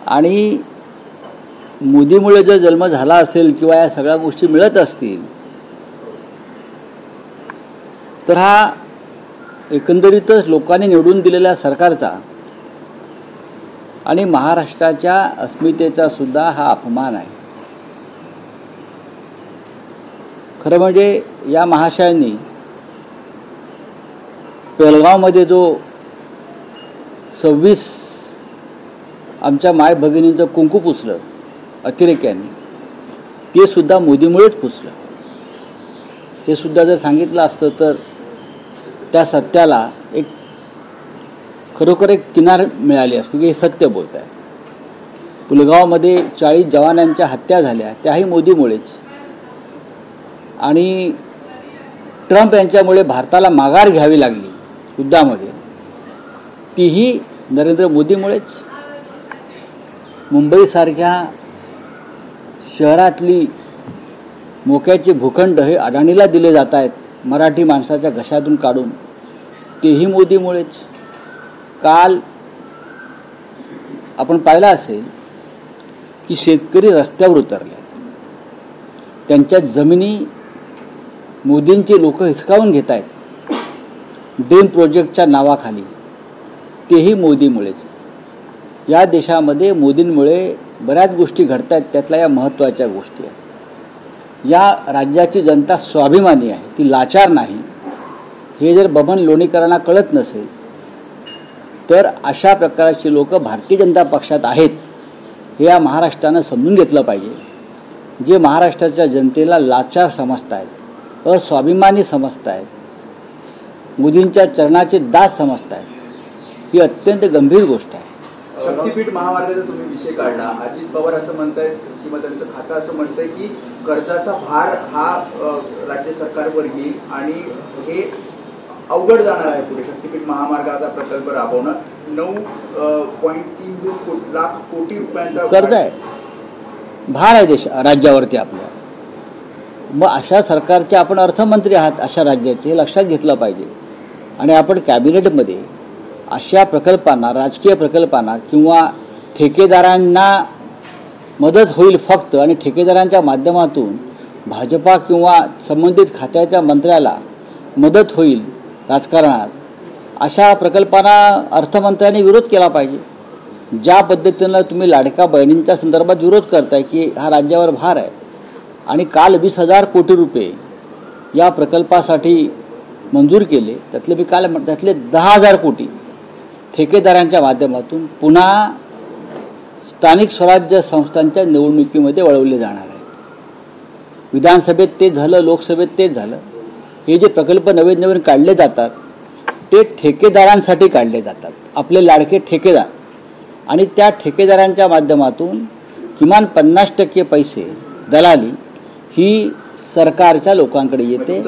आणि मोदीमुळे जर जन्म झाला असेल किंवा या सगळ्या गोष्टी मिळत असतील तर हा एकंदरीतच लोकांनी निवडून दिलेल्या सरकारचा आणि महाराष्ट्राच्या अस्मितेचा सुद्धा हा अपमान आहे। खरं म्हणजे या महाशयांनी पेलगावमध्ये जो 26 आमच्या माय भगिनींचं कुंकू पुसलं अतिरेक्यांनी, ते सुद्धा मोदीमुळेच पुसलं। हे सुद्धा जर सांगितलं असतं तर त्या सत्याला एक खरोखर एक किनार मिळाली असती की हे सत्य बोलत आहे। पुलगावमध्ये 40 जवानांच्या हत्या झाल्या त्याही मोदीमुळेच, आणि ट्रम्प यांच्यामुळे भारताला माघार घ्यावी लागली युद्धामध्ये, तीही नरेंद्र मोदीमुळेच। मुंबईसारख्या शहरातली मोक्याचे भूखंड हे अडाणीला दिले जात आहेत मराठी माणसाच्या घशातून काढून, तेही मोदीमुळेच। काल आपण पाहिलं असेल की शेतकरी रस्त्यावर उतरले, त्यांच्या जमिनी मोदींचे लोक हिसकावून घेत आहेत डेम प्रोजेक्टच्या नावाखाली, तेही मोदीमुळेच। या देशामध्ये मोदींमुळे बऱ्याच गोष्टी घडत आहेत, त्यातल्या या महत्त्वाच्या गोष्टी आहेत। या राज्याची जनता स्वाभिमानी आहे, ती लाचार नाही। हे जर बबन लोणीकरांना कळत नसेल तर अशा प्रकारची लोक भारतीय जनता पक्षात आहेत हे या महाराष्ट्रानं समजून घेतलं पाहिजे। जे महाराष्ट्राच्या जनतेला लाचार समजत आहेत, अस्वाभिमानी समजत आहेत, मोदींच्या चरणाचे दास समजत आहेत, ही अत्यंत गंभीर गोष्ट आहे। शक्तीपीठ महामार्गाचा तुम्ही विषय काढला, अजित पवार असं म्हणतायत किंवा त्यांचं खातं असं म्हणतंय की कर्जाचा भार हा राज्य सरकारवर येईल आणि हे अवघड जाणार आहे पुढे शक्तीपीठ महामार्गाचा प्रकल्प राबवणं। 9.32 लाख कोटी रुपयांचा कर्ज आहे, भार आहे राज्यावरती आपल्या। मग अशा सरकारचे आपण अर्थमंत्री आहात, अशा राज्याचे, हे लक्षात घेतलं पाहिजे। आणि आपण कॅबिनेटमध्ये अशा प्रकल्पांना, राजकीय प्रकल्पांना किंवा ठेकेदारांना मदत होईल फक्त, आणि ठेकेदारांच्या माध्यमातून भाजपा किंवा संबंधित खात्याच्या मंत्र्याला मदत होईल राजकारणात, अशा प्रकल्पांना अर्थमंत्र्यांनी विरोध केला पाहिजे। ज्या पद्धतीनं तुम्ही लाडक्या बहिणींच्या संदर्भात विरोध करताय की हा राज्यावर भार आहे, आणि काल 20,000 कोटी रुपये या प्रकल्पासाठी मंजूर केले, त्यातले 10,000 कोटी ठेकेदारांच्या माध्यमातून पुन्हा स्थानिक स्वराज्य संस्थांच्या निवडणुकीमध्ये वळवले जाणार आहेत। विधानसभेत ते झालं, लोकसभेत ते झालं। हे जे प्रकल्प नवीन नवीन काढले जातात ते ठेकेदारांसाठी काढले जातात, आपले लाडके ठेकेदार, आणि त्या ठेकेदारांच्या माध्यमातून किमान 50% पैसे दलाली ही सरकारच्या लोकांकडे येते।